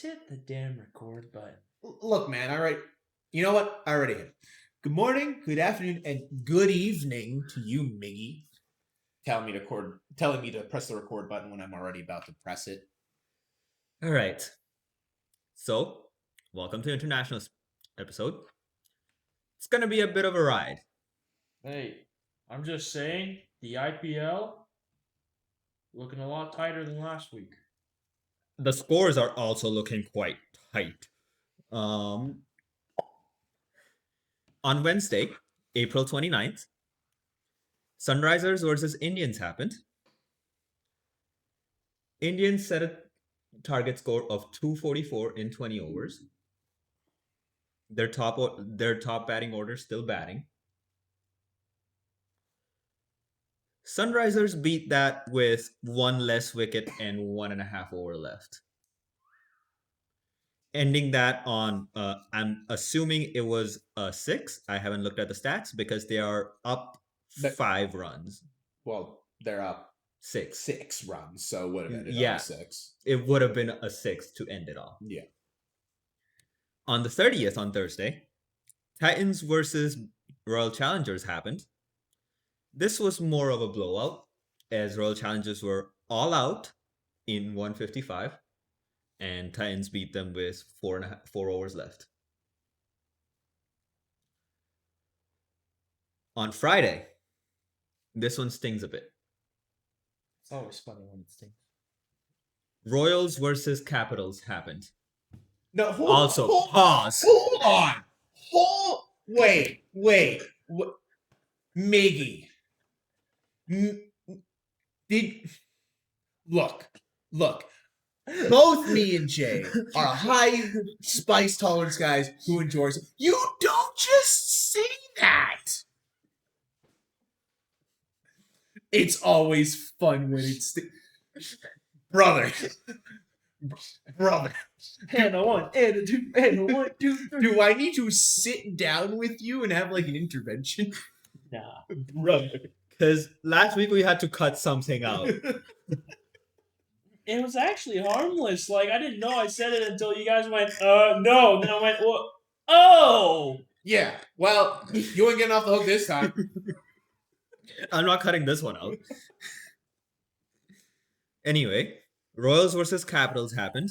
Just hit the damn record button. Look, man, all right. You know what? I already hit it. Good morning, good afternoon, and good evening to you, Miggy. Telling me to press the record button when I'm already about to press it. All right. So, welcome to Internationals episode. It's going to be a bit of a ride. Hey, I'm just saying, the IPL looking a lot tighter than last week. The scores are also looking quite tight. On Wednesday, April 29th, Sunrisers versus Indians happened. Indians set a target score of 244 in 20 overs. Their top batting order still batting. Sunrisers beat that with one less wicket and 1.5 over left. Ending that on, I'm assuming it was a 6. I haven't looked at the stats because they are up 5 runs. Well, they're up 6. 6 runs, so it would have ended Yeah. up 6. It would have been a 6 to end it off. Yeah. On the 30th, on Thursday, Titans versus Royal Challengers happened. This was more of a blowout, as Royal Challengers were all out in 155, and Titans beat them with 4 overs left. On Friday, this one stings a bit. It's always funny when it stings. Royals versus Capitals happened. No, Pause. Hold on. Wait. Miggy. Look. Both me and Jay are high spice tolerance guys who enjoys it. You don't just say that. It's always fun when it's brother. And a 1, and a 2, and a 1, 2, 3. Do I need to sit down with you and have like an intervention? Nah. Brother. Because last week we had to cut something out. It was actually harmless. Like, I didn't know I said it until you guys went, no. And then I went, well, oh! Yeah, well, you ain't getting off the hook this time. I'm not cutting this one out. Anyway, Royals versus Capitals happened.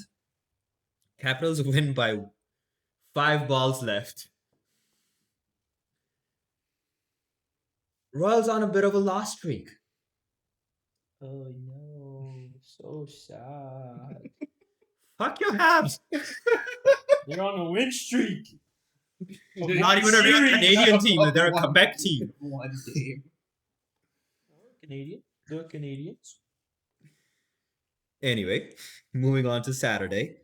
Capitals win by 5 balls left. Royals on a bit of a loss streak. Oh, no. So sad. Fuck your Habs. They're on a win streak. Not even a real Canadian team. They're a Quebec team. One game. Canadian. The Canadians. Anyway, moving on to Saturday.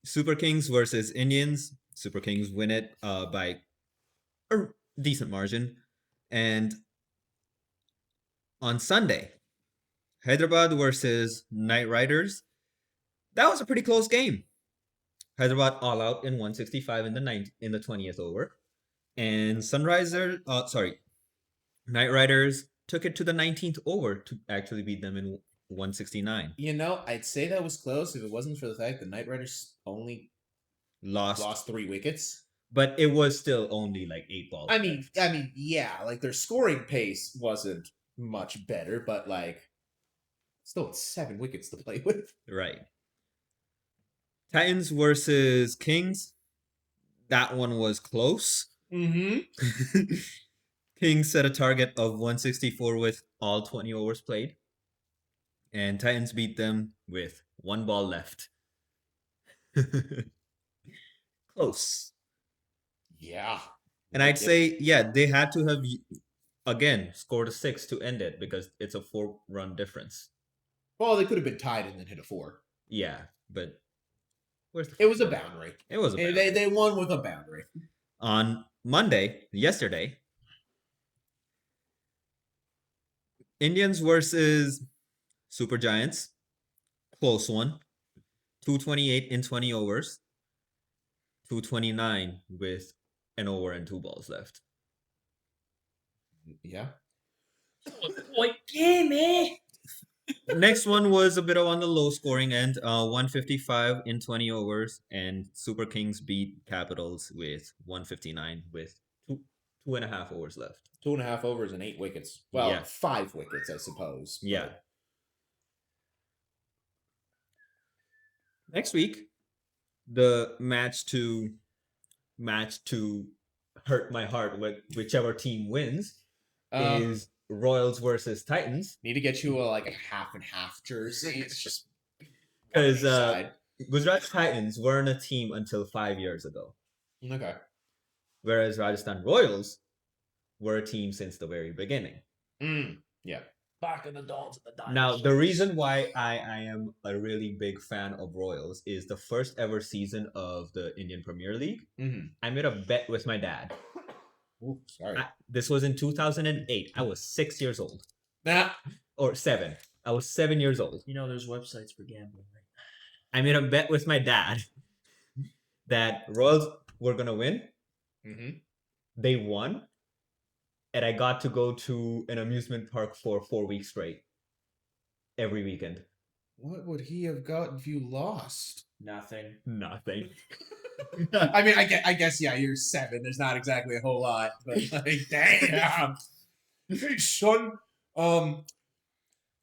Super Kings versus Indians. Super Kings win it by a decent margin. And on Sunday, Hyderabad versus Knight Riders. That was a pretty close game. Hyderabad all out in 165 in the 20th over. And Knight Riders took it to the 19th over to actually beat them in 169. You know, I'd say that was close if it wasn't for the fact that Knight Riders only lost 3 wickets. But it was still only like 8 balls. I mean, yeah, like their scoring pace wasn't much better, but like still it's 7 wickets to play with. Right. Titans versus Kings. That one was close. Mm-hmm. Kings set a target of 164 with all 20 overs played. And Titans beat them with 1 ball left. Close. Yeah. And I'd say, yeah, they had to have, again, scored a 6 to end it because it's a 4-run difference. Well, they could have been tied and then hit a 4. Yeah, but it was a boundary. It was a boundary. They won with a boundary. On Monday, yesterday, Indians versus Super Giants. Close one. 228 in 20 overs. 229 with an over and 2 balls left. Yeah. Like, game, eh? Next one was a bit on the low scoring end, 155 in 20 overs, and Super Kings beat Capitals with 159 with 2.5 hours left. 2.5 overs and 8 wickets. Well, Yeah. 5 wickets, I suppose. Yeah. but- Next week, the match to hurt my heart with whichever team wins is Royals versus Titans. Need to get you a half and half jersey. It's just Because side. Gujarat Titans weren't a team until 5 years ago, Okay. whereas Rajasthan Royals were a team since the very beginning. Yeah. Back of the dolls and the dinosaurs. Now, the reason why I am a really big fan of Royals is the first ever season of the Indian Premier League. Mm-hmm. I made a bet with my dad. Ooh, sorry. This was in 2008. I was 6 years old. Nah. Or 7. I was 7 years old. You know, there's websites for gambling, right? I made a bet with my dad that Royals were going to win. Mm-hmm. They won. And I got to go to an amusement park for 4 weeks straight. Every weekend. What would he have got if you lost? Nothing. Nothing. I mean, I guess yeah, you're 7. There's not exactly a whole lot, but damn. Hey, son.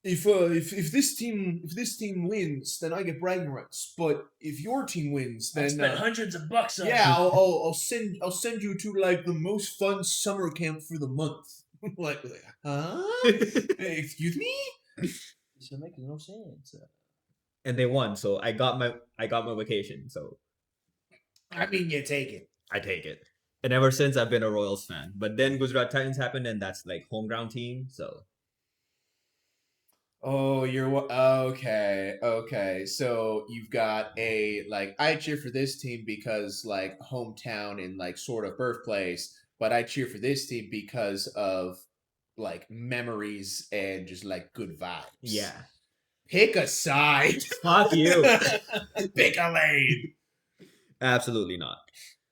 If this team wins, then I get bragging rights. But if your team wins, I then spent hundreds of bucks on yeah, it. I'll send you to the most fun summer camp for the month. like, huh? Excuse me? This makes no sense. And they won, so I got my vacation. So I mean, you take it. I take it. And ever since I've been a Royals fan. But then Gujarat Titans happened, and that's home ground team. So Oh, you're okay. Okay, so you've got I cheer for this team because hometown and sort of birthplace, but I cheer for this team because of memories and just good vibes. yeah, Pick a side. fuck you. Pick a lane. Absolutely not.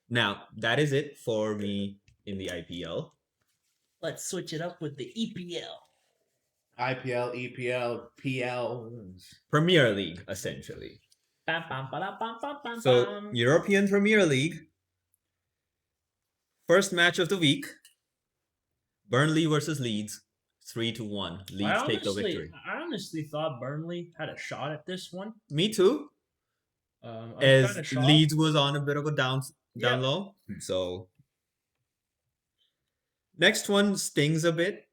Now that is it for me in the IPL. Let's switch it up with the EPL. IPL, EPL, PL. Premier League, essentially. Bam, bam, ba-da, bam, bam, bam, So bam. European Premier League. First match of the week. Burnley versus Leeds. 3-1. Leeds take the victory. I honestly thought Burnley had a shot at this one. Me too. I'm As kinda shocked. Leeds was on a bit of a down Yep. low. So next one stings a bit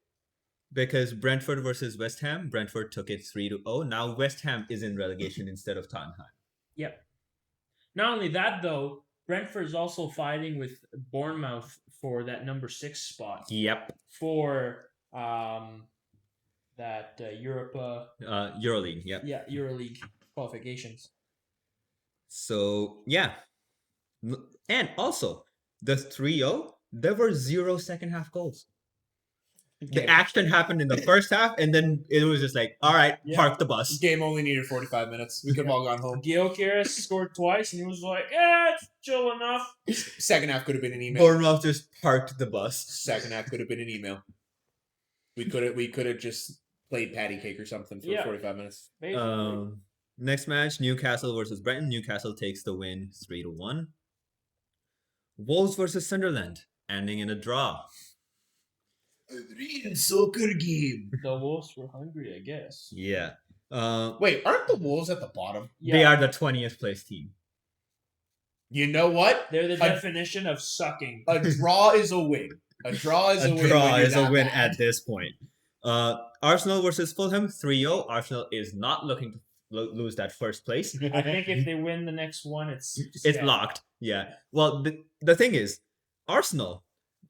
because Brentford versus West Ham. Brentford took it 3-0. Now West Ham is in relegation instead of Tottenham. Yep. Not only that, though, Brentford's also fighting with Bournemouth for that number 6 spot Yep. for that Europa. EuroLeague. Yep. Yeah, EuroLeague qualifications. So yeah. And also the 3-0, there were 0 second half goals. The action happened in the first half, and then it was just all right, Yeah. park the bus. Game only needed 45 minutes. We could have all gone home. Gyökeres scored twice, and he was like, it's chill enough. Second half could have been an email. Bournemouth just parked the bus. Second half could have been an email. We could have just played patty cake or something for Yeah. 45 minutes. Basically. Next match, Newcastle versus Brighton. Newcastle takes the win 3-1. Wolves versus Sunderland, ending in a draw. A real soccer game. The Wolves were hungry, I guess. Yeah. Wait, aren't the Wolves at the bottom? Yeah, They are the 20th place team. You know what? They're the definition of sucking. A draw is a win. A draw is a win. draw when you're is a that win bad. at this point. Arsenal versus Fulham 3-0. Arsenal is not looking to lose that first place. I think if they win the next one, it's It's set. locked. Yeah. Well, the thing is, Arsenal,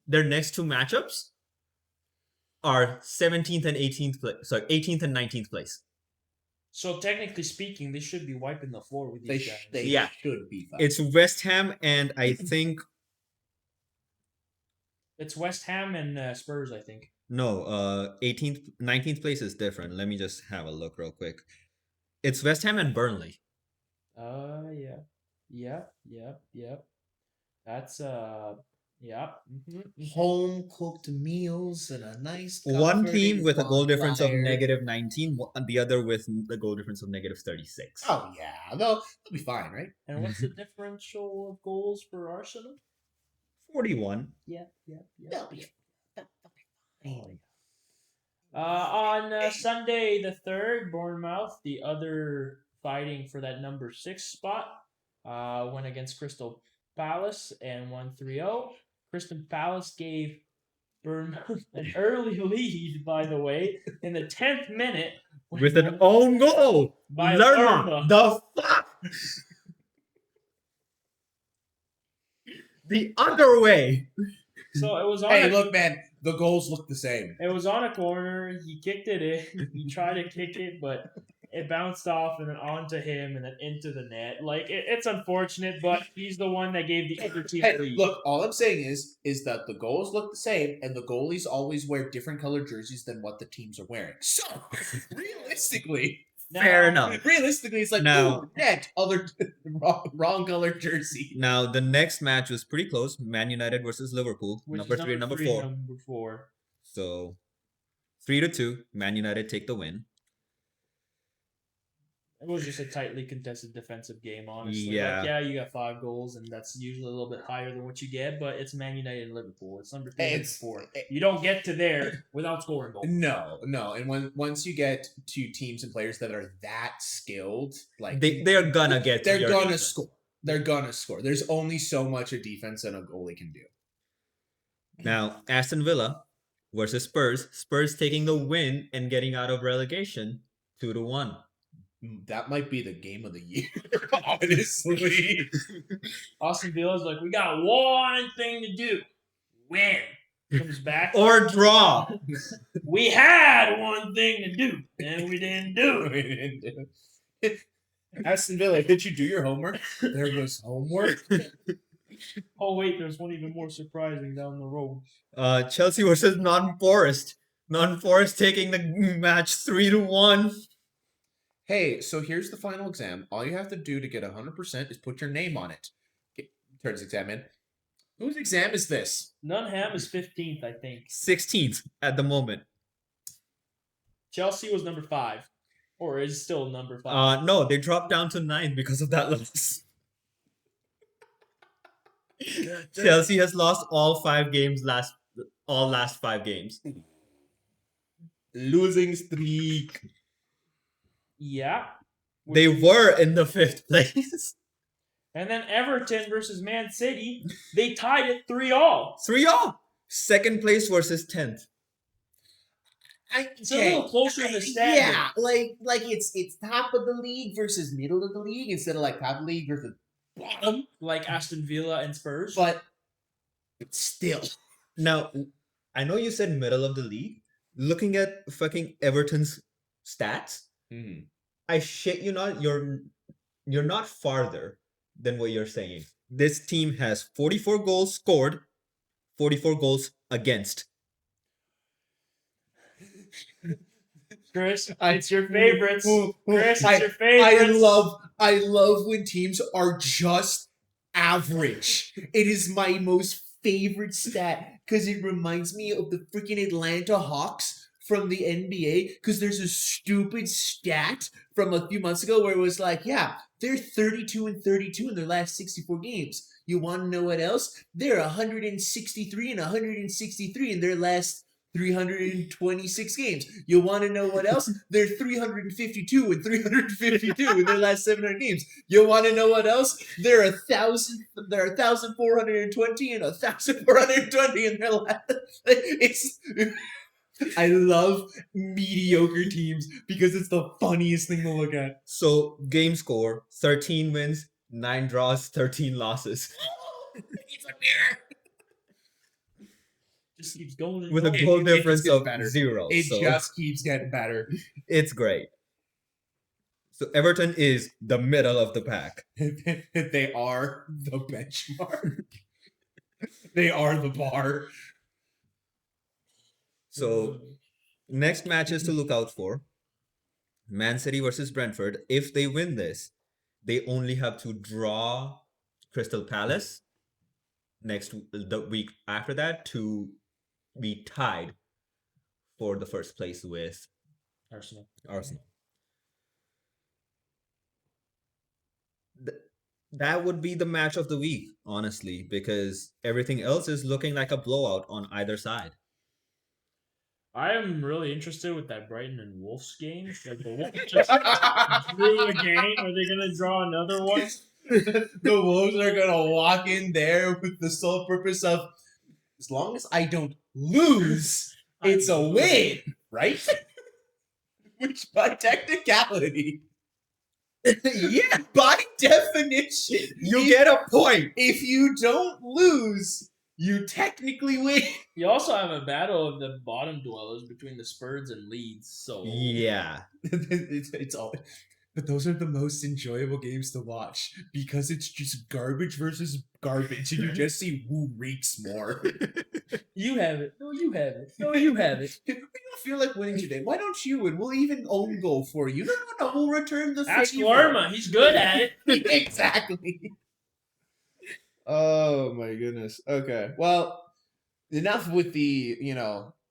their next 2 matchups are 17th and 18th place. Sorry, 18th and 19th place. So technically speaking, they should be wiping the floor with They these guys. Yeah. should be fine. It's West Ham and I think It's West Ham and Spurs, I think. no, 18th, 19th place is different. Let me just have a look real quick. It's West Ham and Burnley. Yeah. Yep. That's Yep. Home cooked meals and a nice One team comforting with a goal difference of bonfire. -19, and the other with the goal difference of -36. Oh yeah, they'll be fine, right? And what's the differential of goals for Arsenal? 41. Yeah, yeah, yeah. They'll be fine. On Sunday the 3rd, Bournemouth, the other fighting for that number 6 spot, went against Crystal Palace and won 3-0. Crystal Palace gave Bournemouth an early lead, by the way, in the 10th minute. With an own goal. By Lerma. Lerma. The fuck? The other way. So it was on. Hey, look, man, the goals look the same. It was on a corner. He kicked it in. He tried to kick it, but it bounced off and then onto him and then into the net. Like it's unfortunate, but he's the one that gave the other team Hey, the lead. look, all I'm saying is that the goals look the same, and the goalies always wear different colored jerseys than what the teams are wearing. So, realistically, Fair enough. realistically, it's like, Now- ooh, net, other wrong colored jersey. Now, the next match was pretty close. Man United versus Liverpool. Which Number is 3 and number three, 4. Number 4. So, 3-2. Man United take the win. It was just a tightly contested defensive game, honestly. Yeah. Like, yeah, you got 5 goals, and that's usually a little bit higher than what you get, but it's Man United and Liverpool. It's number 3 and It's- 4. You don't get to there without scoring goals. No, and once you get to teams and players that are that skilled, like They're gonna get to they're your gonna defense. score. They're gonna score. There's only so much a defense and a goalie can do. Now, Aston Villa versus Spurs. Spurs taking the win and getting out of relegation 2-1. That might be the game of the year, honestly. Austin Villa's like, we got one thing to do. Win. Comes back. Or draw. We had one thing to do, and we didn't do it. Aston Villa, did you do your homework? There was homework. Oh, wait, there's one even more surprising down the road. Chelsea versus Non-Forest. Non-Forest taking the match 3-1. Hey, so here's the final exam. All you have to do to get 100% is put your name on it. Turns exam in. Whose exam is this? Nunham is 15th, I think. 16th at the moment. Chelsea was number 5. Or is still number 5. No, they dropped down to 9th because of that loss. Chelsea has lost all 5 games last 5 games. Losing streak. Yeah. They were in the 5th place. And then Everton versus Man City, they tied it 3-all. 3-all. Second place versus 10th. It's a little closer in the standing. Yeah, like it's top of the league versus middle of the league instead of like top of the league versus bottom. Like Aston Villa and Spurs. But still, Now, I know you said middle of the league. Looking at fucking Everton's stats, I shit you not, you're not farther than what you're saying. This team has 44 goals scored, 44 goals against. Chris, it's your favorites. Chris, it's I- your favorites. I love when teams are just average. It is my most favorite stat because it reminds me of the freaking Atlanta Hawks from the NBA. Because there's a stupid stat from a few months ago where it was like, yeah, they're 32-32 in their last 64 games. You want to know what else? They're 163-163 in their last 326 games. You want to know what else? They're 352-352 in their last 700 games. You want to know what else? They're 1,420 and 1,420 in their last. It's. I love mediocre teams because it's the funniest thing to look at. So, game score 13 wins, 9 draws, 13 losses. It's a mirror. Just keeps going. And With a going. goal It difference gets of better. 0. It So just keeps getting better. it's great. So, Everton is the middle of the pack. They are the benchmark. They are the bar. So, next matches to look out for. Man City versus Brentford. If they win this, they only have to draw Crystal Palace, the week after that to be tied for the first place with Arsenal. Arsenal. That would be the match of the week, honestly, because everything else is looking like a blowout on either side. I am really interested with that Brighton and Wolves game. Like the Wolves just drew a game. Are they gonna draw another one? The Wolves are gonna walk in there with the sole purpose of, as long as I don't lose, it's a win, right? Which, by technicality, yeah, by definition, You get a point. if you don't lose, you technically win. You also have a battle of the bottom dwellers between the Spurs and Leeds. So Yeah. it's all. But those are the most enjoyable games to watch because it's just garbage versus garbage, and you just see who reeks more. you have it. No, you have it. No, you have it. We don't feel like winning today. Why don't you? And we'll even own goal for you. No. We'll return the Ask favor. Lerma. He's good at it. Exactly. Oh my goodness. Okay. Well, enough with the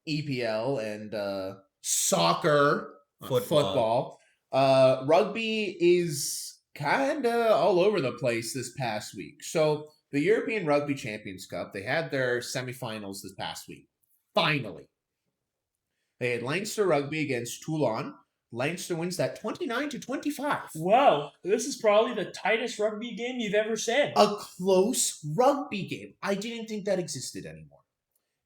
EPL and soccer, football. Rugby is kind of all over the place this past week. So the European Rugby Champions Cup, they had their semifinals this past week. Finally. They had Leinster Rugby against Toulon. Leinster wins that 29-25. Wow, this is probably the tightest rugby game you've ever said. A close rugby game. I didn't think that existed anymore.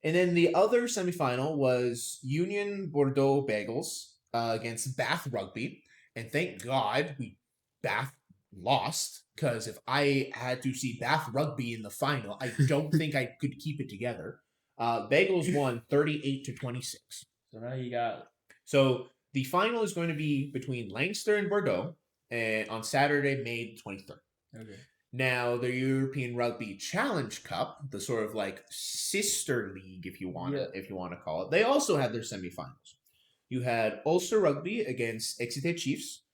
And then the other semifinal was Union Bordeaux Bagels against Bath Rugby. And thank God Bath lost, because if I had to see Bath Rugby in the final, I don't think I could keep it together. Bagels won 38-26. So now you got. So the final is going to be between Leinster and Bordeaux on Saturday, May 23rd. Okay. Now, the European Rugby Challenge Cup, the sort of like sister league, if you want to call it, they also had their semifinals. You had Ulster Rugby against Exeter Chiefs.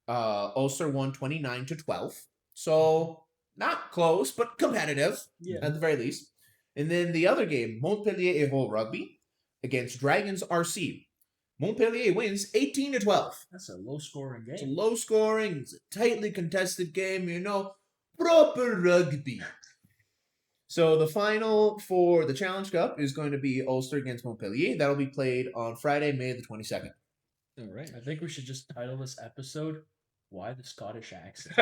Ulster won 29-12. So not close, but competitive at the very least. And then the other game, Montpellier Hérault Rugby against Dragons RC. Montpellier wins 18-12. That's a low-scoring game. It's a low-scoring, it's a tightly contested game, proper rugby. So the final for the Challenge Cup is going to be Ulster against Montpellier. That'll be played on Friday, May the 22nd. All right. I think we should just title this episode, Why the Scottish Accent?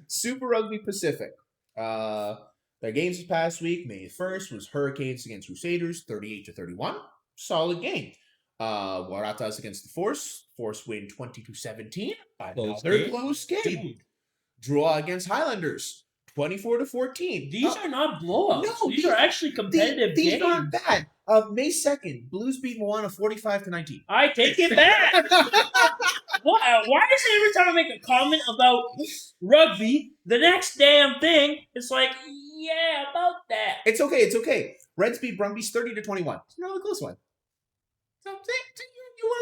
Super Rugby Pacific. Their games this past week, May 1st, was Hurricanes against Crusaders, 38-31. Solid game. Waratahs against the Force. Force win 20-17. Another close game. Draw against Highlanders, 24-14. These are not blowouts. No, these are actually competitive these games. aren't bad. May 2nd, Blues beat Moana 45-19. I take it back. Why is it every time I make a comment about rugby, the next damn thing, it's like, yeah, about that. It's okay. Reds beat Brumbies 30-21. It's another close one.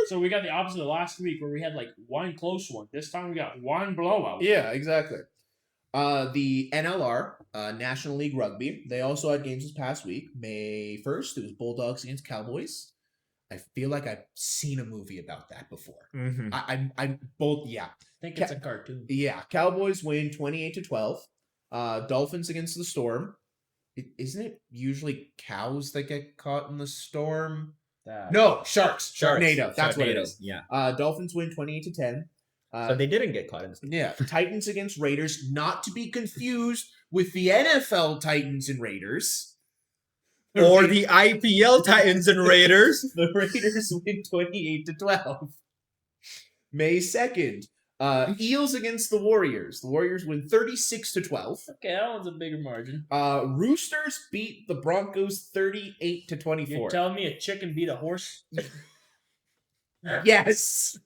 So we got the opposite of last week where we had like one close one. This time we got one blowout. Yeah, exactly. The NLR, National League Rugby, they also had games this past week. May 1st, it was Bulldogs against Cowboys. I feel like I've seen a movie about that before. Mm-hmm. I'm both, yeah. I think it's a cartoon. Yeah, Cowboys win 28-12. Dolphins against the Storm. Isn't it usually cows that get caught in the storm? No, sharks. Sharknado. That's what it is. Yeah. Dolphins win 28-10. So they didn't get caught in the storm. Yeah. Titans against Raiders, not to be confused with the NFL Titans and Raiders. Or the IPL Titans and Raiders. The Raiders win 28-12. May 2nd. Eels against the Warriors. The Warriors win 36-12. Okay, that one's a bigger margin. Roosters beat the Broncos 38-24. You're telling me a chicken beat a horse? Yes.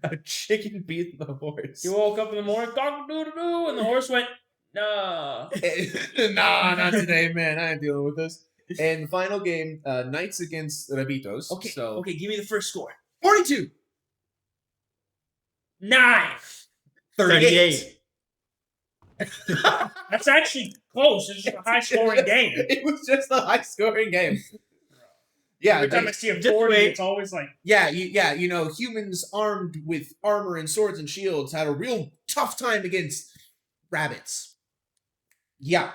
A chicken beat the horse. You woke up in the morning, cock-a-doodle-doo, and the horse went, nah. Nah, not today, man. I ain't dealing with this. And the final game, Knights against Rabitos. Okay, give me the first score. 42. 9. 38. That's actually close. It's just a high-scoring game. It was just a high-scoring game. Yeah, Every time I see a just 40, wait. it's always like, you know, humans armed with armor and swords and shields had a real tough time against rabbits. Yeah.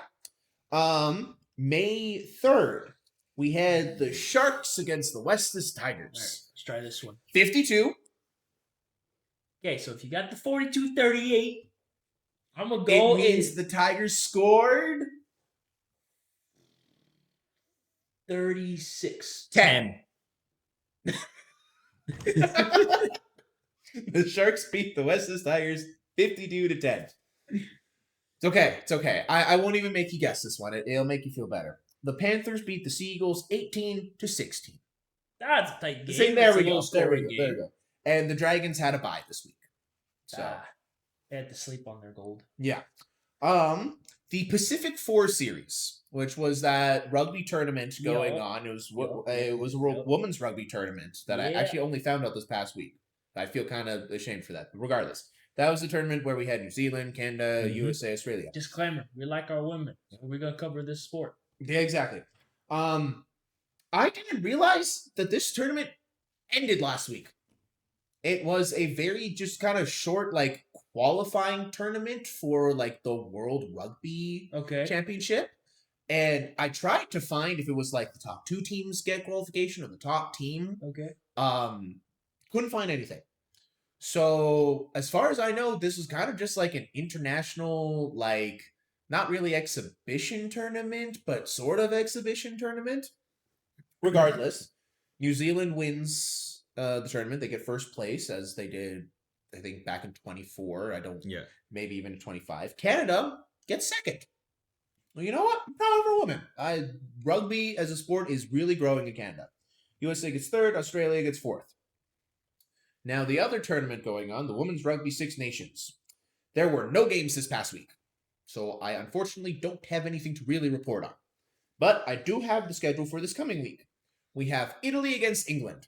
May 3rd, we had the Sharks against the Westus all right, Tigers. let's try this one. 52. Okay, so if you got the 42-38, I'm going to It go means in the Tigers scored 36. 10. The Sharks beat the Westus Tigers 52-10. It's okay. It's okay. I won't even make you guess this one. It'll make you feel better. The Panthers beat the Seagulls 18-16. That's a tight game. See, there That's we a go. low-scoring There we go. And the Dragons had a bye this week. So They had to sleep on their gold. yeah. The Pacific 4 series, which was that rugby tournament going Yup. on. It was Yup. a Yup. women's rugby tournament that I Yeah. actually only found out this past week. I feel kind of ashamed for that. But regardless, that was the tournament where we had New Zealand, Canada, Mhm. USA, Australia. Disclaimer: we like our women, so we're gonna cover this sport. Yeah, exactly. I didn't realize that this tournament ended last week. It was a very just kind of short, like, qualifying tournament for like the World Rugby Okay. Championship. And I tried to find if it was like the top 2 teams get qualification or the top team. Okay. Couldn't find anything. So as far as I know, this was kind of just like an international, like, not really exhibition tournament, but sort of exhibition tournament. Regardless, New Zealand wins the tournament. They get first place, as they did, I think, back in 24. Yeah. Maybe even in 25. Canada gets second. Well, you know what? I'm proud of our women. Rugby as a sport is really growing in Canada. USA gets third. Australia gets fourth. Now, the other tournament going on, the Women's Rugby Six Nations. There were no games this past week. So I unfortunately don't have anything to really report on. But I do have the schedule for this coming week. We have Italy against England.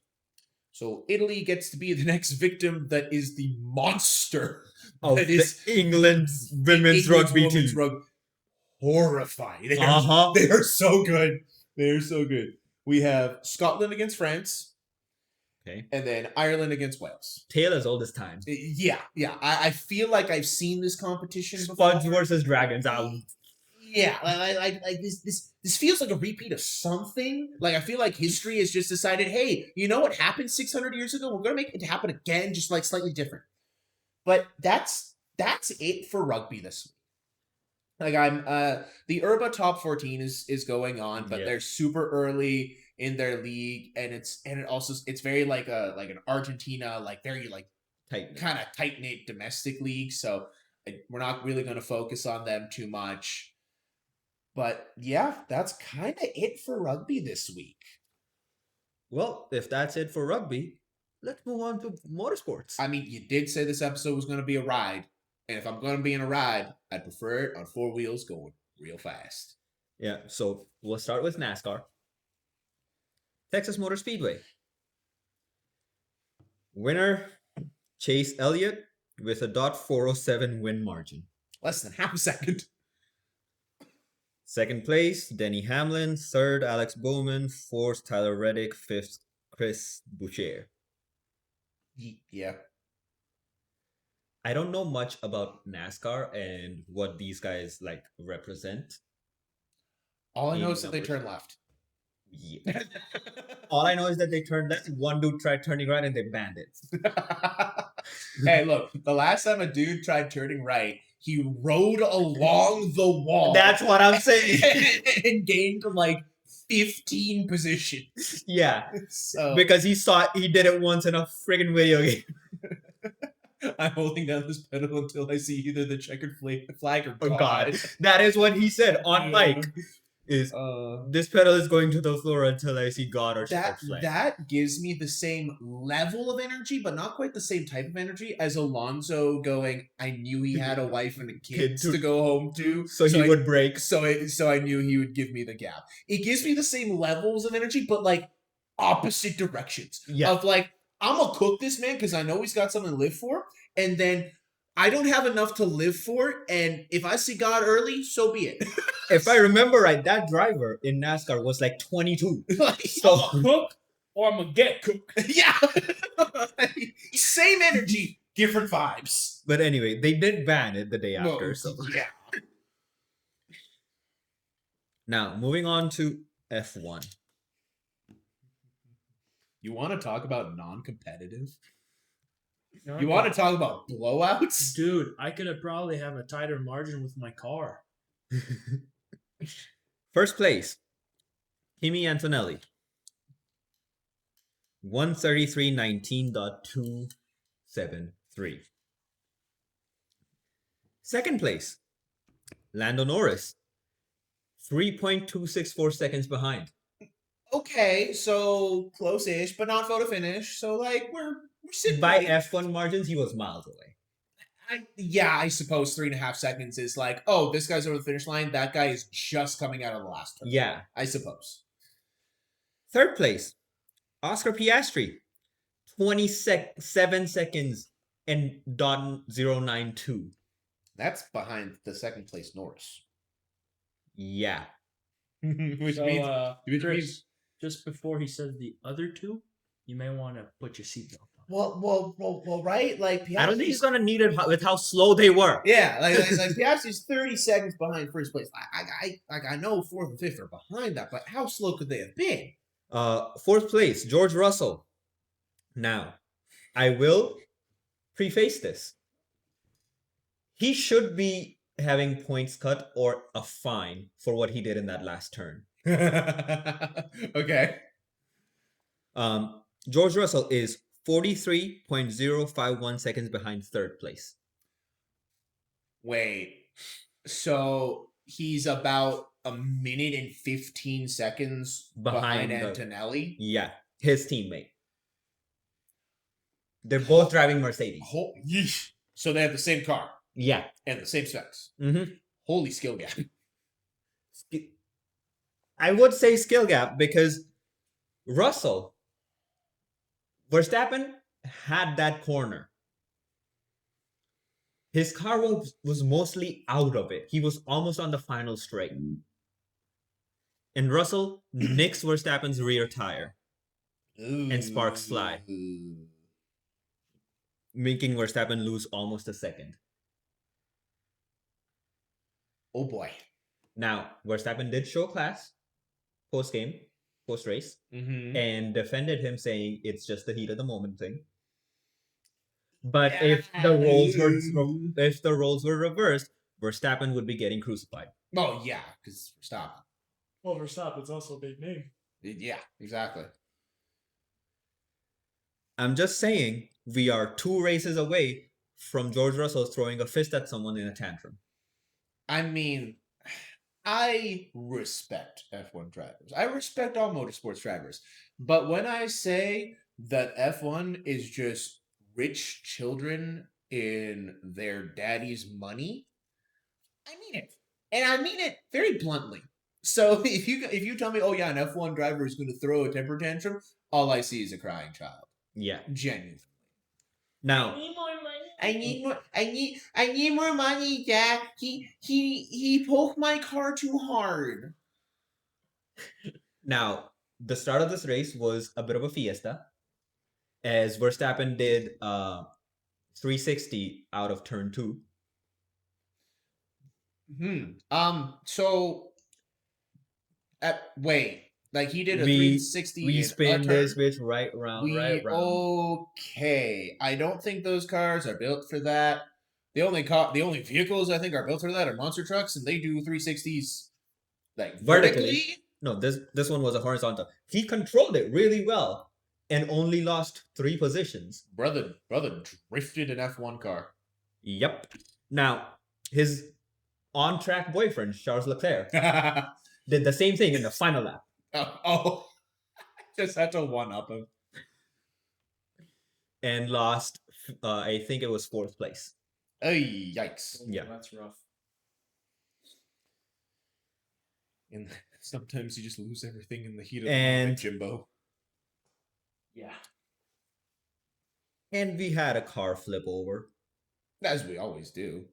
So Italy gets to be the next victim that is the monster Oh, that the is England's women's England's rugby women's team. rug- horrifying. Uh-huh. They are so good. They are so good. We have Scotland against France, Okay. and then Ireland against Wales. Tale as old as time. Yeah. I feel like I've seen this competition before. Spuds versus Dragons. Out. Yeah, like this feels like a repeat of something. Like, I feel like history has just decided, hey, you know what happened 600 years ago? We're gonna make it happen again, just like slightly different. But that's it for rugby this week. Like, the Urba top 14 is going on, but Yeah. they're super early in their league, and it's very like an Argentina, like, very like Tight. kind of tight-knit domestic league, so we're not really going to focus on them too much. But yeah, that's kind of it for rugby this week. Well, if that's it for rugby, let's move on to motorsports. I mean, you did say this episode was going to be a ride, and if I'm going to be in a ride, I'd prefer it on 4 wheels going real fast. Yeah, so we'll start with NASCAR. Texas Motor Speedway. Winner, Chase Elliott with a .407 win margin. Less than half a second. Second place, Denny Hamlin. Third, Alex Bowman. Fourth, Tyler Reddick. Fifth, Chris Boucher. Yeah. I don't know much about NASCAR and what these guys like represent. All I know Even is that they numbers. turn left. Yeah. All I know is that they turned left. One dude tried turning right and they banned it. Hey, look, the last time a dude tried turning right, he rode along the wall. That's what I'm saying. and gained like 15 positions. Yeah, So because he did it once in a friggin' video game. I'm holding down this pedal until I see either the checkered flag or Oh God. God, that is what he said on mic. Is this pedal is going to the floor until I see God or that flag. that gives me the same level of energy, but not quite the same type of energy as Alonso going, I knew he had a wife and a kids to go home to. So he would break. So I knew he would give me the gap. It gives me the same levels of energy, but like opposite directions. Yeah. Of like, I'm gonna cook this man because I know he's got something to live for, and then I don't have enough to live for, and if I see God early, so be it. If I remember right, that driver in NASCAR was like 22. Like, So Cook or I'm gonna get cooked. yeah. Same energy, different vibes. but anyway, they did ban it the day after. No, So yeah. now moving on to F1. You want to talk about non-competitive? No, You want to talk about blowouts? dude? I could have probably have a tighter margin with my car. First place, Kimi Antonelli. 133.19.273. Second place, Lando Norris. 3.264 seconds behind. Okay, so close-ish, but not photo finish. So like we're sitting By right. F1 margins, he was miles away. I suppose 3.5 seconds is like, oh, this guy's over the finish line. That guy is just coming out of the last turn. Yeah. I suppose. Third place, Oscar Piastri. 27 seconds and .092. That's behind the second place Norris. Yeah. which So, means which Chris, means just before he says the other two, you may want to put your seatbelt on. well, right? Like Piastri's, I don't think he's gonna need it with how slow they were. yeah, like Piastri's 30 seconds behind first place. I know fourth and fifth are behind that, but how slow could they have been? Fourth place, George Russell. Now, I will preface this. He should be having points cut or a fine for what he did in that last turn. Okay. George Russell is 43.051 seconds behind third place. Wait. So he's about a minute and 15 seconds behind Behind the- Antonelli. Yeah, his teammate. They're both driving Mercedes. Yeesh. So they have the same car Yeah. and the same specs. Mm-hmm. Holy skill gap. I would say skill gap because Russell, Verstappen had that corner. His car was mostly out of it. He was almost on the final straight. And Russell nicks Verstappen's rear tire, and sparks fly, making Verstappen lose almost a second. Oh boy. Now, Verstappen did show class post-game, post-race, Mm-hmm. and defended him, saying it's just the heat of the moment thing. But if the roles were reversed, Verstappen would be getting crucified. Oh yeah, because stop. Well, Verstappen's also a big name. Yeah, exactly. I'm just saying we are 2 races away from George Russell throwing a fist at someone in a tantrum. I mean, I respect F1 drivers. I respect all motorsports drivers. But when I say that F1 is just rich children in their daddy's money, I mean it. And I mean it very bluntly. So if you tell me, oh yeah, an F1 driver is going to throw a temper tantrum, all I see is a crying child. Yeah. Genuinely. Now, I need more money, Dad. He poked my car too hard. Now, the start of this race was a bit of a fiesta, as Verstappen did 360 out of turn 2. So, wait. Like he did a We 360. We in spin a this turn. bitch right round, right round. Okay. I don't think those cars are built for that. The only vehicles I think are built for that are monster trucks, and they do 360s like vertically. No, this one was a horizontal. He controlled it really well and only lost 3 positions. Brother drifted an F1 car. Yep. Now, his on-track boyfriend, Charles Leclerc, did the same thing in the final lap. Oh. Just had to one-up him. And lost, I think it was 4th place. Oh, yikes. Yeah. That's rough. And sometimes you just lose everything in the heat of the And- moment, Jimbo. Yeah. And we had a car flip over. As we always do.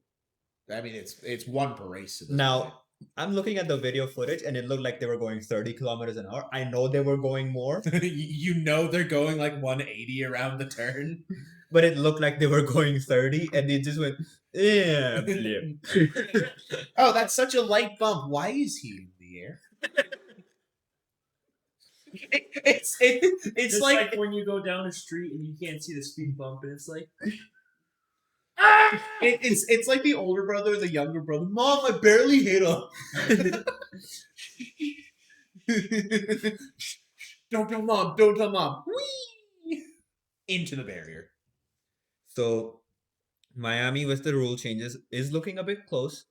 I mean, it's one per race. At this Now, I'm looking at the video footage and it looked like they were going 30 kilometers an hour. I know they were going more, point. You know they're going like 180 around the turn. but it looked like they were going 30 and it just went, yeah, flip. Oh, that's such a light bump. Why is he in the air? It's Just like, when you go down a street and you can't see the speed bump, and it's like, it's like the older brother, the younger brother. Mom, I barely hit him. Don't tell mom. Don't tell mom. Whee! Into the barrier. So, Miami, with the rule changes, is looking a bit close.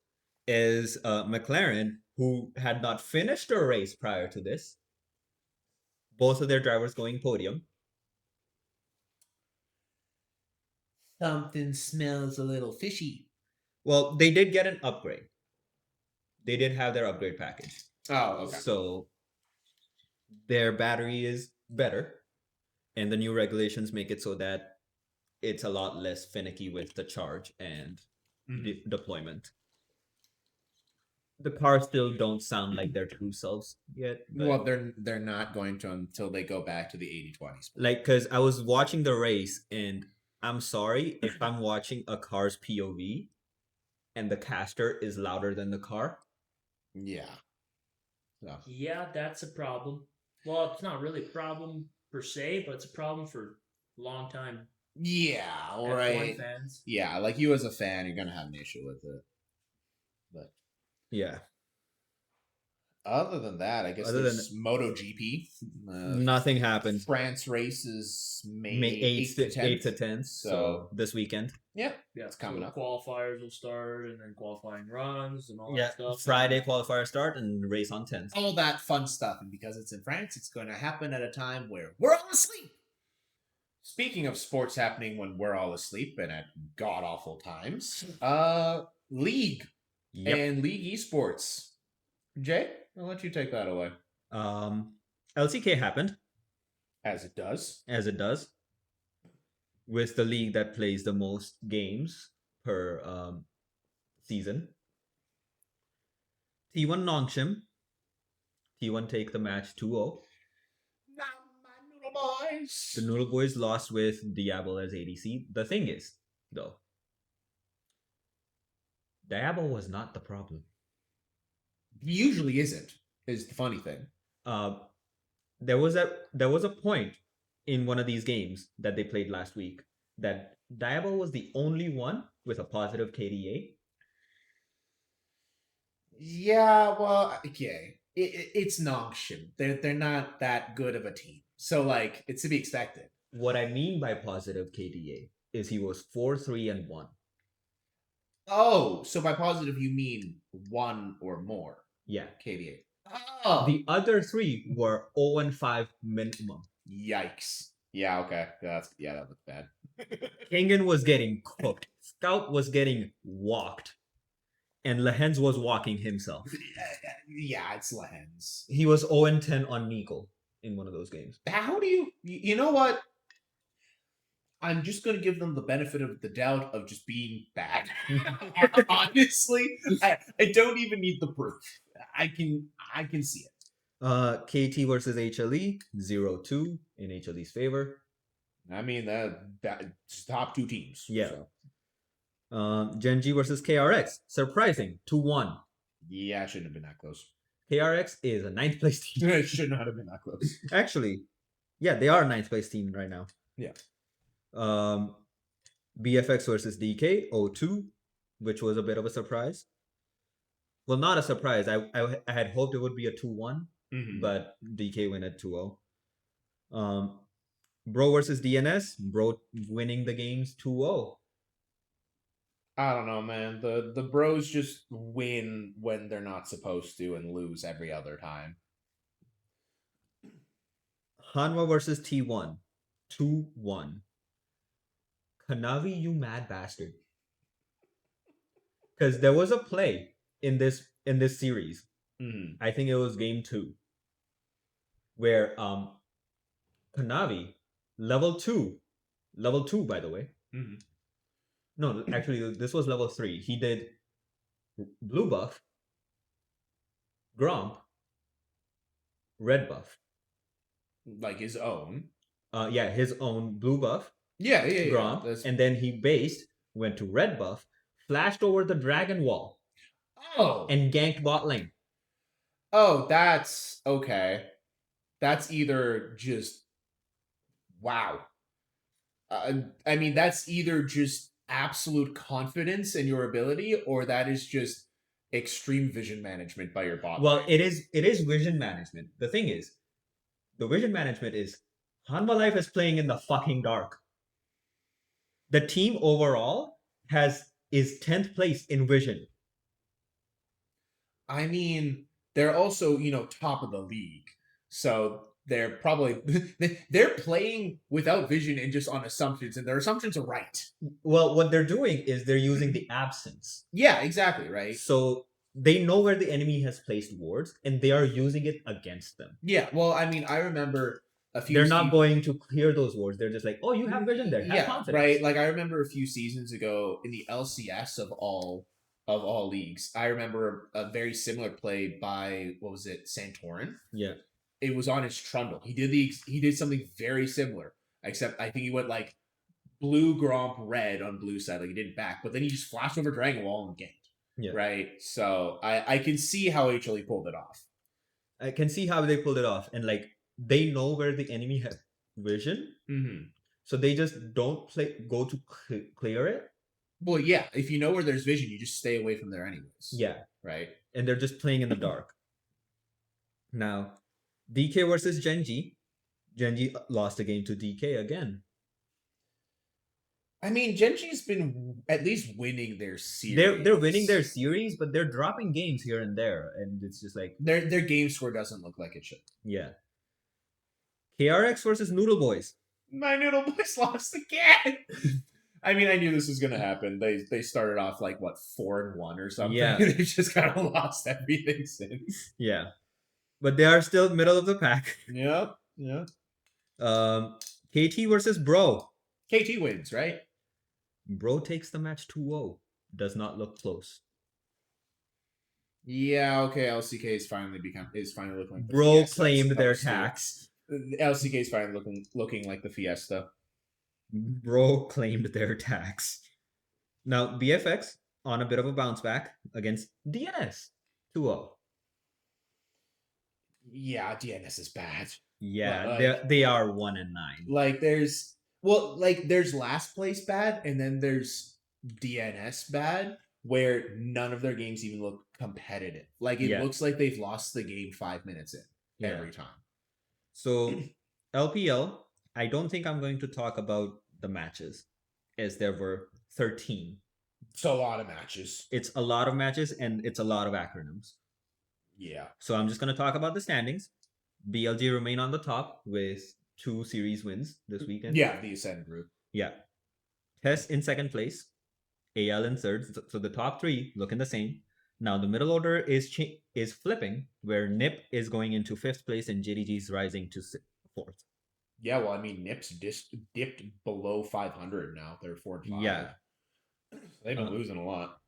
Is McLaren, who had not finished a race prior to this, both of their drivers going podium. Something smells a little fishy. Well, they did get an upgrade. They did have their upgrade package. Oh, okay. So their battery is better, and the new regulations make it so that it's a lot less finicky with the charge and deployment. The cars still don't sound like their true selves yet. Well, they're not going to until they go back to the 80-20 split. Like, because I was watching the race, and I'm sorry if I'm watching a car's POV and the caster is louder than the car. Yeah. So. yeah, that's a problem. Well, it's not really a problem per se, but it's a problem for long time Yeah, all F1 right. fans. Yeah, like you as a fan, you're gonna have an issue with it. But Yeah. other than that, I guess Other there's MotoGP. Nothing happened. France races May, May 8th to 10th. 8th to 10th. So this weekend. Yeah, Yeah, it's coming up. Qualifiers will start, and then qualifying runs and all Yeah, that stuff. Friday qualifier start and race on 10th. All that fun stuff. And because it's in France, it's going to happen at a time where we're all asleep. Speaking of sports happening when we're all asleep and at god awful times, League Yep. and League Esports. Jay, I'll let you take that away. LCK happened, As it does. as it does, with the league that plays the most games per season. T1 Nongshim. T1 take the match 2-0. Now, my noodle boys. The Noodle Boys lost with Diablo as ADC. The thing is, though, Diablo was not the problem. He usually isn't, is the funny thing. There was a point in one of these games that they played last week that Diablo was the only one with a positive KDA. Yeah, well, okay. It's Nongshim. They're not that good of a team. So, like, it's to be expected. What I mean by positive KDA is he was 4-3-1. Oh, so by positive you mean one or more Yeah. KDA. Oh, The other three were 0-5 minimum. yikes. Yeah, okay. That looks bad. Kangen was getting cooked. Scout was getting walked. And Lehens was walking himself. Yeah, it's Lehens. He was 0-10 on Nico in one of those games. How do you know what? I'm just going to give them the benefit of the doubt of just being bad. Honestly, I don't even need the proof. I can see it. KT versus HLE, 0-2 in HLE's favor. I mean that's top two teams. Yeah. So. Genji versus KRX, surprising, 2-1. Yeah, it shouldn't have been that close. KRX is a 9th place team. It should not have been that close. Actually, yeah, they are a 9th place team right now. Yeah. BFX versus DK, 0-2, which was a bit of a surprise. Well, not a surprise. I had hoped it would be a 2-1, but DK win at 2-0. Bro versus DNS, Bro winning the games 2-0. I don't know, man. The bros just win when they're not supposed to and lose every other time. Hanwha versus T1, 2-1. Kanavi, you mad bastard. Because there was a play in this series. I think it was game 2, where Kanavi, level 2 by the way, No, actually, this was level 3. He did blue buff, Gromp, red buff. Like his own. Yeah, his own blue buff, Yeah. Gromp, That's, and then he based, went to red buff, flashed over the dragon wall, oh. and ganked bot lane. Oh, that's okay. That's either just wow. I mean, that's either just absolute confidence in your ability, or that is just extreme vision management by your bot. Well, lane. it is vision management. The thing is, the vision management is Hanwha Life is playing in the fucking dark. The team overall is 10th place in vision. I mean, they're also, top of the league. So they're probably they're playing without vision and just on assumptions, and their assumptions are right. Well, what they're doing is they're using the absence. Yeah, exactly, right? So they know where the enemy has placed wards, and they are using it against them. Yeah, well, I mean, I remember a few They're not going to clear those wards. They're just like, oh, you have vision there. Have yeah, confidence. right. Like I remember a few seasons ago in the LCS of all leagues, I remember a very similar play by what was it, Santorin? Yeah. It was on his Trundle. He did something very similar, except I think he went like blue Gromp red on blue side, like he didn't back, but then he just flashed over Dragon Wall and ganked. Yeah. Right. So I can see how HLE pulled it off. I can see how they pulled it off, and like they know where the enemy has vision, Mm-hmm. so they just don't go to clear it. Well, yeah. If you know where there's vision, you just stay away from there anyways. Yeah. Right. And they're just playing in the dark. Now, DK versus Genji. Genji lost a game to DK again. I mean, Genji's been at least winning their series. They're winning their series, but they're dropping games here and there, and it's just like their game score doesn't look like it should. Yeah. KRX versus Noodle Boys. My Noodle Boys lost again. I mean, I knew this was gonna happen. They started off like what 4-1 or something. Yeah. They've just kind of lost everything since. Yeah, but they are still middle of the pack. Yep. KT versus Bro. KT wins, right? Bro takes the match 2-0. Does not look close. Yeah. Okay. LCK is finally looking like the Bro Fiesta claimed their supposed to. tax. LCK is finally looking like the Fiesta. Bro claimed their tax. Now BFX on a bit of a bounce back against DNS 2-0. Yeah, DNS is bad. Yeah, they are 1-9. Like there's last place bad, and then there's DNS bad, where none of their games even look competitive. Like it looks like they've lost the game 5 minutes in every time. So LPL, I don't think I'm going to talk about the matches, as there were 13. It's a lot of matches. It's a lot of matches, and it's a lot of acronyms. Yeah. So I'm just going to talk about the standings. BLG remain on the top with 2 series wins this weekend. Yeah, the Ascend group. Yeah. Test in second place. AL in third. So the top 3 looking the same. Now the middle order is flipping, where NIP is going into 5th place and JDG is rising to 4th. Yeah, well, I mean, NIP's dipped below 500 now. They're 4-5. Yeah. They've been losing a lot.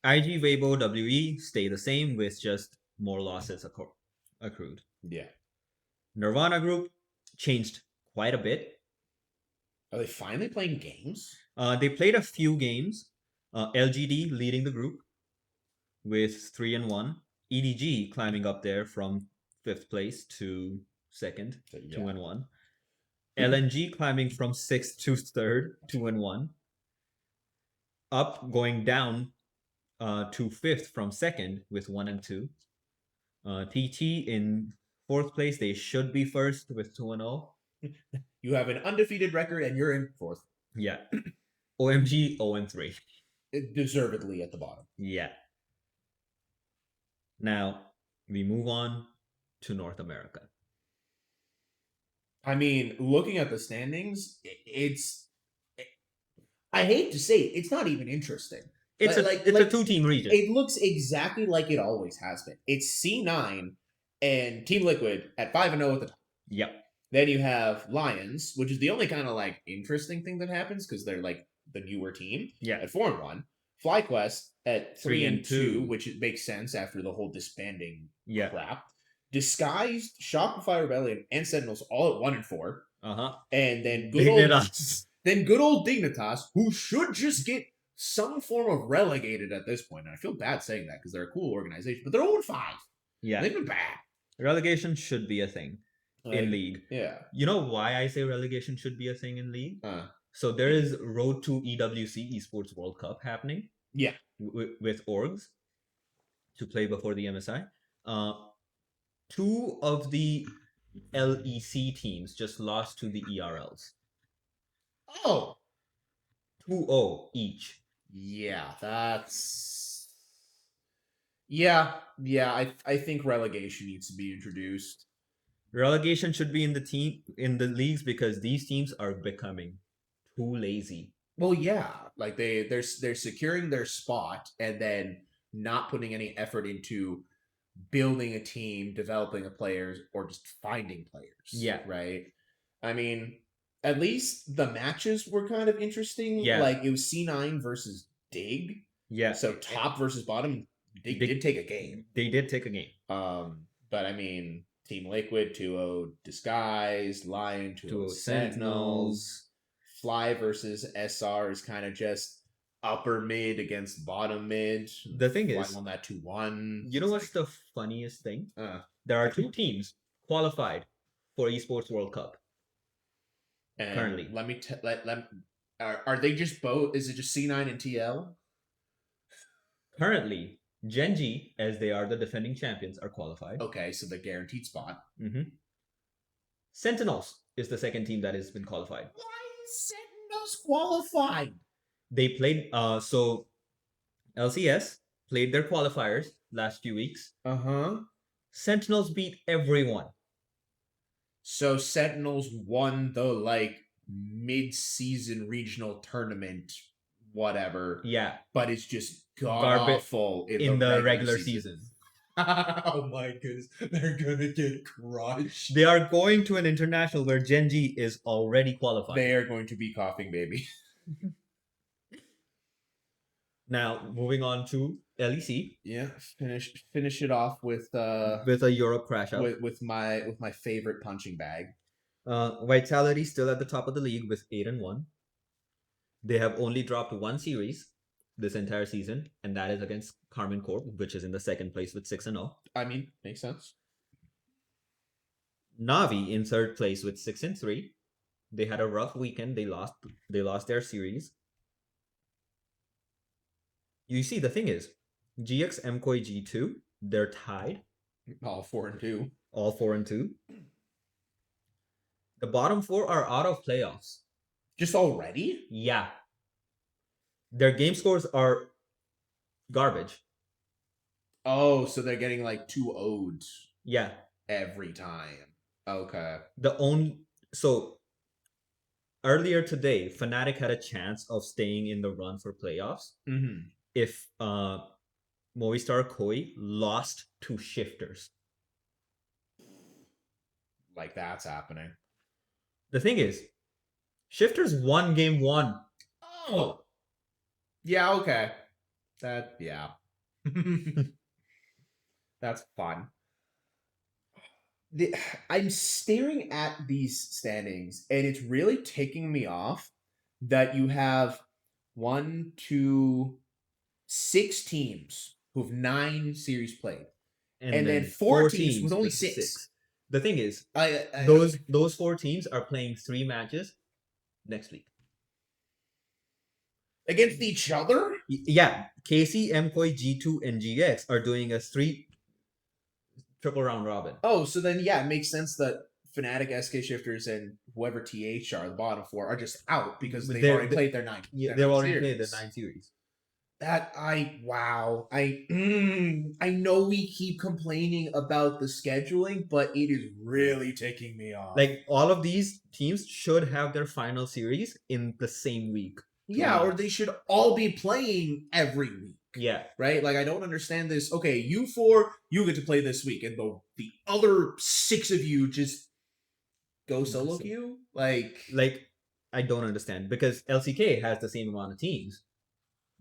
IG, Weibo, WE stay the same with just more losses accrued. Yeah. Nirvana group changed quite a bit. Are they finally playing games? They played a few games. LGD leading the group with 3-1. EDG climbing up there from 5th place to 2nd, 2-1. LNG climbing from 6th to 3rd, 2-1. Up going down to 5th from 2nd with 1-2. TT in 4th place. They should be 1st with 2-0. You have an undefeated record and you're in 4th. Yeah. OMG 0-3. Deservedly at the bottom. Yeah. Now we move on to North America. I mean, looking at the standings, I hate to say it, it's not even interesting. It's a 2-team region. It looks exactly like it always has been. It's C9 and Team Liquid at 5-0 at the top. Yep. Then you have Lions, which is the only kind of like interesting thing that happens because they're like the newer team Yeah. at 4-1. FlyQuest at 3-2, 3-2. which it makes sense after the whole disbanding Yeah. crap. Disguised, Shopify Rebellion, and Sentinels all at 1-4. Uh-huh. And then Dignitas. good old Dignitas, who should just get some form of relegated at this point. And I feel bad saying that because they're a cool organization, but they're 0-5. Yeah. They've been bad. Relegation should be a thing in League. Yeah. You know why I say relegation should be a thing in League? So there is Road to EWC Esports World Cup happening. Yeah. With orgs to play before the MSI. Two of the LEC teams just lost to the ERLs. Oh. 2-0 each. Yeah, that's... Yeah, I think relegation needs to be introduced. Relegation should be in the leagues because these teams are becoming too lazy. Well, yeah, like they're securing their spot and then not putting any effort into building a team, developing a players, or just finding players. Yeah. Right? I mean, at least the matches were kind of interesting. Yeah. Like, it was C9 versus Dig. Yeah. So, top versus bottom. Dig did take a game. They did take a game. But, I mean, Team Liquid, 2-0 Disguise, Lion, 2-0 Sentinels. Fly versus SR is kind of just upper mid against bottom mid. The thing is, on that 2-1. You know what's the funniest thing? There are two teams qualified for Esports World Cup. And currently. Let me are they just both? Is it just C9 and TL? Currently, Genji, as they are the defending champions, are qualified. Okay, so the guaranteed spot. Mm-hmm. Sentinels is the second team that has been qualified. Why is Sentinels qualified? They played so LCS played their qualifiers last few weeks. Sentinels beat everyone. So Sentinels won the mid-season regional tournament, whatever. Yeah, but it's just awful in the regular season. Oh my goodness, they're gonna get crushed. They are going to an international where Genji is already qualified. They are going to be coughing baby. Now, moving on to LEC. Yeah, finish it off with a Europe crash out with my favorite punching bag. Vitality still at the top of the league with 8-1. They have only dropped one series this entire season, and that is against Carmen Corp, which is in the second place with 6-0. I mean, makes sense. Navi in third place with 6-3. They had a rough weekend. They lost their series. You see, the thing is, GX, MKOI, G2, they're tied. All 4-2. All 4-2. The bottom four are out of playoffs. Just already? Yeah. Their game scores are garbage. Oh, so they're getting 2-0'd. Yeah. Every time. Okay. So earlier today, Fnatic had a chance of staying in the run for playoffs. Mm-hmm. If Movistar Koi lost to Shifters. That's happening. The thing is, Shifters won game 1. Oh. Yeah, okay. Yeah. That's fun. I'm staring at these standings, and it's really taking me off that you have 6 teams who have 9 series played, and then 4 teams with only 6. The thing is, those 4 teams are playing 3 matches next week against each other. Yeah, KC, MKOI, G2, and GX are doing a 3 triple round robin. Oh, so then it makes sense that Fnatic, SK Shifters, and whoever TH are, the bottom 4, are just out because they've already played their 9. Yeah, they've already played the 9 series. I know we keep complaining about the scheduling, but it is really taking me off. All of these teams should have their final series in the same week. Yeah, or they should all be playing every week. Yeah. Right? I don't understand this. Okay, you 4, you get to play this week, and the other 6 of you just go solo queue? I don't understand because LCK has the same amount of teams,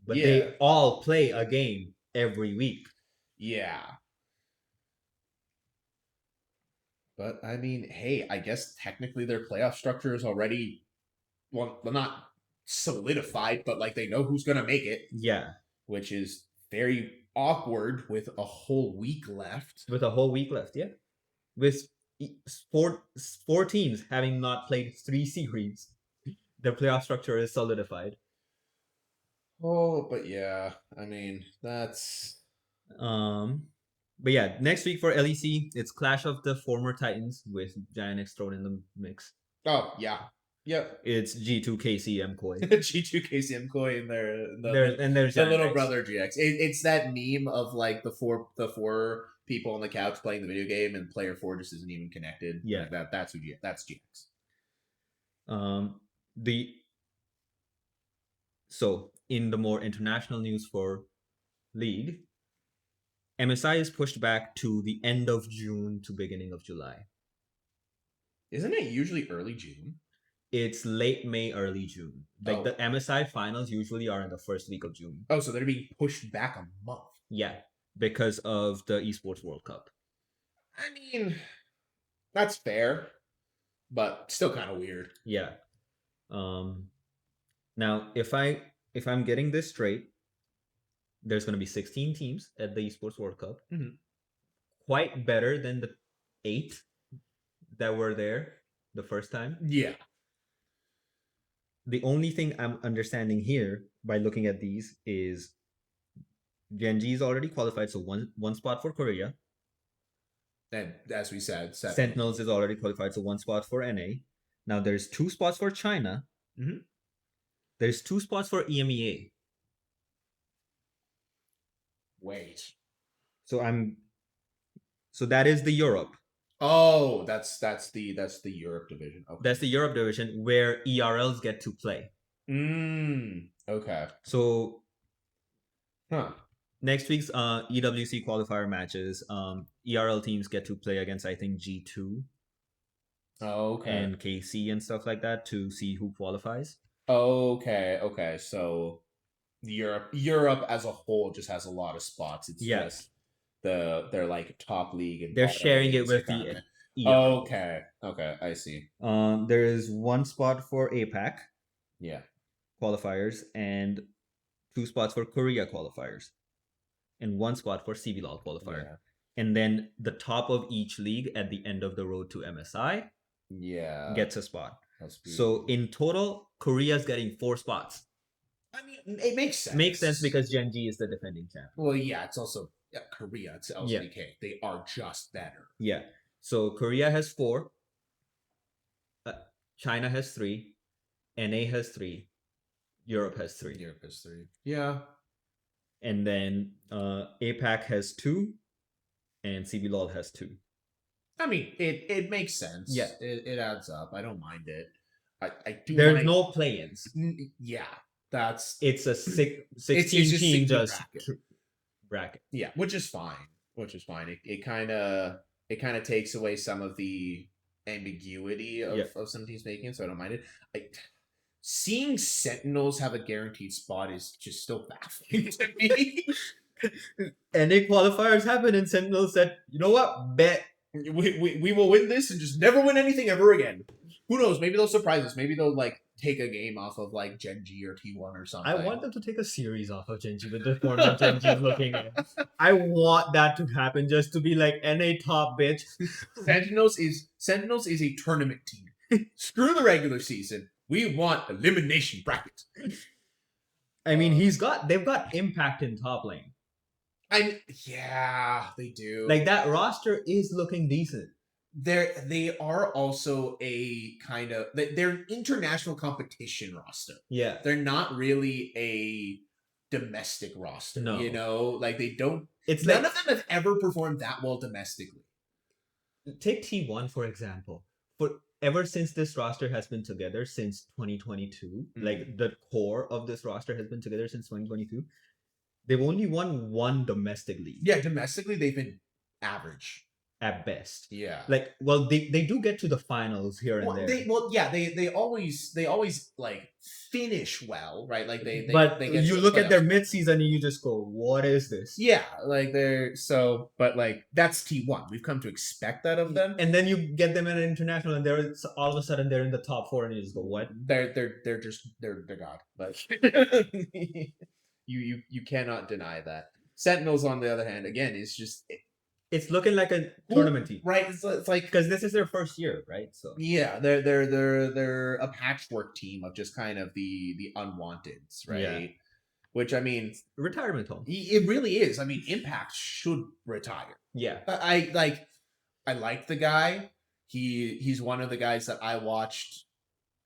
but Yeah. they all play a game every week. Yeah. But I mean, hey, I guess technically their playoff structure is already not solidified, but like they know who's gonna make it, Yeah, which is very awkward with a whole week left. with a whole week left. Yeah, with four teams having not played 3 series, their playoff structure is solidified. Oh, but yeah, I mean that's But yeah, next week for LEC, it's Clash of the Former Titans with Giant X thrown in the mix. oh yeah, yep. It's G2 KC MCOY. G2 KCM Koi and their There's the Giant little X. brother GX. It's that meme of like the four people on the couch playing the video game and player 4 just isn't even connected. Yeah. Like that's that's GX. So in the more international news for League, MSI is pushed back to the end of June to beginning of July. Isn't it usually early June? It's late May, early June. Like the MSI finals usually are in the first week of June. Oh, so they're being pushed back a month. Yeah, because of the Esports World Cup. I mean, that's fair, but still kind of weird. Yeah. Now, if I'm getting this straight, there's going to be 16 teams at the Esports World Cup. Mhm. Quite better than the 8 that were there the first time. Yeah. The only thing I'm understanding here by looking at these is Genji is already qualified, so one spot for Korea. And as we said, Sentinels is already qualified, so one spot for NA. Now there's 2 spots for China. Mhm. There's 2 spots for EMEA. Wait. So that is the Europe. Oh, that's the Europe division. Okay. That's the Europe division where ERLs get to play. Okay. So Huh. next week's EWC qualifier matches, ERL teams get to play against, I think, G2 Okay. and KC and stuff like that to see who qualifies. Okay. So Europe as a whole just has a lot of spots. It's just their like top league and they're sharing it with the ERL. Okay, I see. There is 1 spot for APAC Yeah. qualifiers and 2 spots for Korea qualifiers and 1 spot for CBLOL qualifier. Yeah. And then the top of each league at the end of the road to MSI gets a spot. So in total, Korea's getting 4 spots. I mean, it makes sense. Makes sense because Genji is the defending champ. Well, yeah, it's also Korea. It's LCK. Yeah. They are just better. Yeah. So Korea has 4. China has 3. NA has 3. Europe has 3. Europe has 3. Yeah. And then APAC has 2. And CBLOL has 2. I mean, it makes sense. Yeah. It adds up. I don't mind it. I do. There's no play-ins. Yeah. That's It's a 16 just team 16 just bracket. bracket. Yeah, which is fine. It kind of takes away some of the ambiguity of some teams making it, so I don't mind it. Seeing Sentinels have a guaranteed spot is just still baffling to me. NA qualifiers happen and Sentinels said, you know what? Bet. We will win this and just never win anything ever again. Who knows? Maybe they'll surprise us. Maybe they'll like take a game off of like Genji or T1 or something. I want them to take a series off of Genji with the format Genji is looking at. I want that to happen just to be like NA top bitch. Sentinels is a tournament team. Screw the regular season. We want elimination brackets. I mean, they've got impact in top lane. Yeah, they do. Like that roster is looking decent. They are also a kind of they're an international competition roster. Yeah. They're not really a domestic roster. No. You know, like they don't It's none of them have ever performed that well domestically. Take T1 for example. Ever since this roster has been together since 2022, like the core of this roster has been together since 2022. They've only won 1 domestic league. Yeah, domestically they've been average. at best. Yeah. Like, well, they do get to the finals here and there. They always like finish well, right? Like they but they get you to the look at their playoffs. mid-season and you just go, "What is this?" Yeah, like but like that's T1. We've come to expect that of them. And then you get them at an international, and they're all of a sudden they're in the top 4, and you just go, "What?" They're God. Like you cannot deny that. Sentinels, on the other hand, again, is just It's looking like a tournament team, right? It's like because this is their first year, right? So yeah, they're a patchwork team of just kind of the unwanteds, right? Yeah. Which I mean, retirement home. it really is. I mean, Impact should retire. Yeah. I like the guy. He's one of the guys that I watched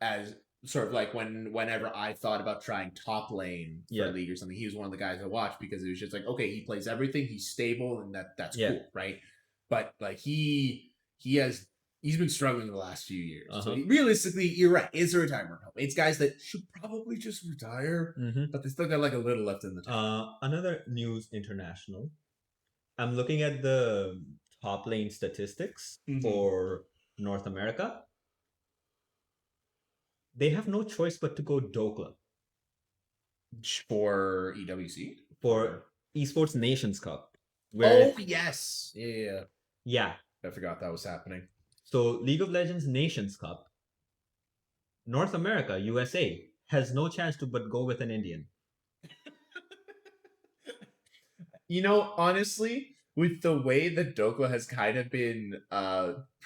as sort of like whenever I thought about trying top lane for Yeah. league or something. He was one of the guys I watched because it was just like, okay, he plays everything, he's stable, and that's Yeah. cool, right? But like he's been struggling the last few years. So realistically, you're right. It's a retirement home. It's guys that should probably just retire, but they still got like a little left in the tank. Another news international. I'm looking at the top lane statistics for North America. They have no choice but to go Dokla For EWC? for Esports Nations Cup. Oh yes, yeah. Yeah. I forgot that was happening. So League of Legends Nations Cup, North America, USA, has no chance to but go with an Indian. You know, honestly, with the way that Dokla has kind of been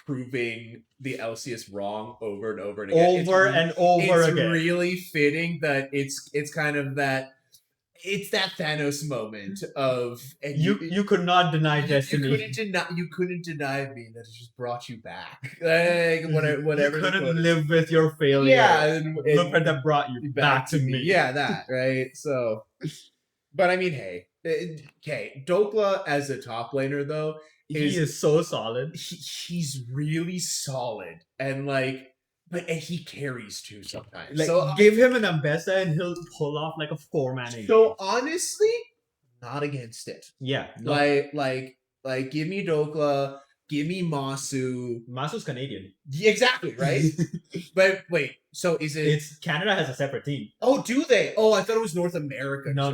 proving the LCS wrong over and over and again. It's really fitting that it's kind of that it's that Thanos moment of and you could not deny destiny. You couldn't deny me that it just brought you back. Like whatever. You couldn't live with your failure. Yeah, and look what that brought you back to me. Yeah, that right. So, but I mean, hey, okay, Dokla as a top laner though, he is so solid. He's really solid, and like. But he carries too sometimes. Like, so give him an Ambessa and he'll pull off like a 4-man. So honestly, not against it. Yeah. No. Like give me Dokla, give me Masu. Masu's Canadian. Exactly, right? But wait, so is it? It's Canada has a separate team. Oh, do they? Oh, I thought it was North America. No.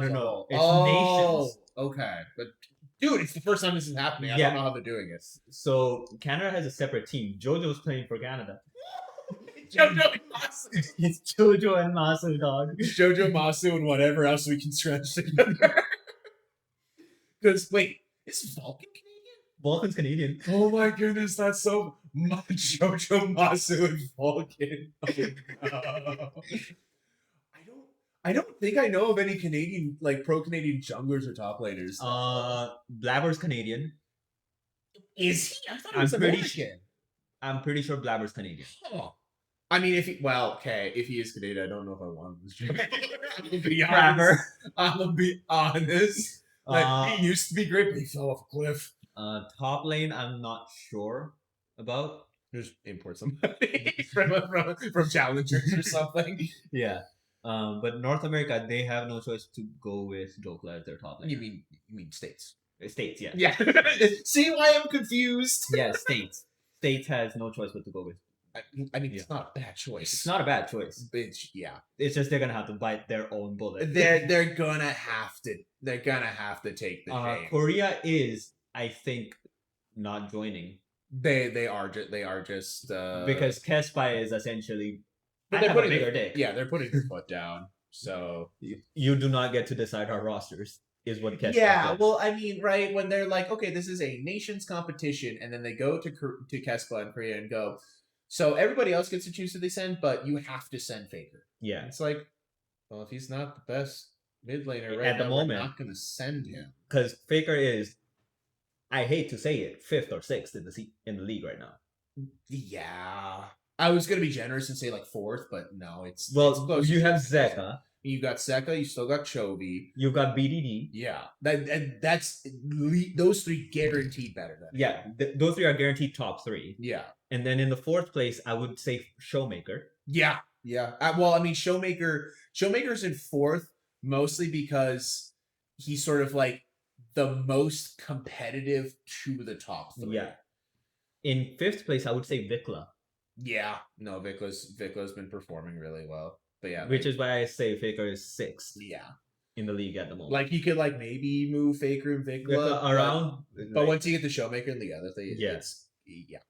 It's nations. Okay, but dude, it's the first time this is happening. I don't know how they're doing it. So Canada has a separate team. JoJo's playing for Canada. JoJo and Masu. It's JoJo and Masu, dog. JoJo, Masu, and whatever else we can stretch together. Because wait, is Vulcan Canadian? Vulcan's Canadian. Oh my goodness, that's so much JoJo, Masu, and Vulcan. Oh, no. I don't think I know of any Canadian pro Canadian junglers or top laners. Blabber's Canadian. Is he? I thought he was American. I'm pretty sure Blabber's Canadian. Huh. I mean, if he is Canadian, I don't know if I want him. I'm gonna be honest. I'm gonna be honest. Like, he used to be great, but he fell off a cliff. Top lane, I'm not sure about. Just import somebody from challengers or something. Yeah. But North America, they have no choice to go with Dokla as their top lane. You mean states? States, yeah. Yeah. See why I'm confused? Yeah, states. States has no choice but to go with. I mean, it's not a bad choice. It's not a bad choice. It's just they're gonna have to bite their own bullet. They're gonna have to. They're gonna have to take the shame. Korea is, I think, not joining. They are just because Kespai is essentially. But they're putting bigger dick. Yeah, they're putting their foot down. So you do not get to decide our rosters. Is what Kespai does. Well, I mean, right when they're like, okay, this is a nations competition, and then they go to Kespai and Korea and go. So everybody else gets to choose who they send, but you have to send Faker. Yeah. It's like, well, if he's not the best mid laner right at the moment, we're not going to send him. Because Faker is, I hate to say it, 5th or 6th in the league right now. Yeah. I was going to be generous and say like 4th, but no, it's... Well, it's you have Zeka. You got Seka, you still got Chovy. You got BDD. Yeah. That's... Those 3 guaranteed better than those 3 are guaranteed top 3. Yeah. And then in the 4th place, I would say Showmaker. Yeah. Well, I mean, Showmaker's in 4th mostly because he's sort of like the most competitive to the top 3. Yeah. in 5th place, I would say Vikla, Yeah, no, Vikla's been performing really well. But yeah, which is why I say Faker is 6th yeah, in the league at the moment. like you could like maybe move Faker and Vikla Vikla around, but like, once you get the Showmaker and the other thing, Yeah. it's yeah.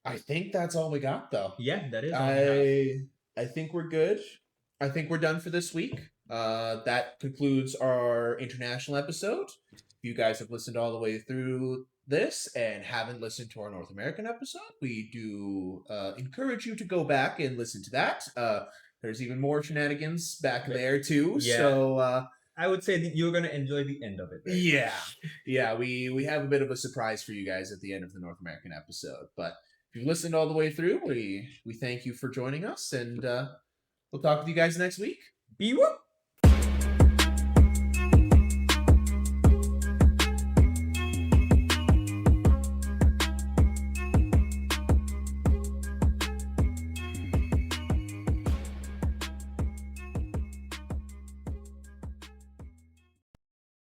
I think that's all we got though. yeah, that is all we have. I think we're good. I think we're done for this week. That concludes our international episode. If you guys have listened all the way through this and haven't listened to our North American episode, we do encourage you to go back and listen to that. There's even more shenanigans back there too. Yeah. So I would say that you're gonna enjoy the end of it. Right? yeah, we have a bit of a surprise for you guys at the end of the North American episode. But if you've listened all the way through, we thank you for joining us, and we'll talk with you guys next week. Be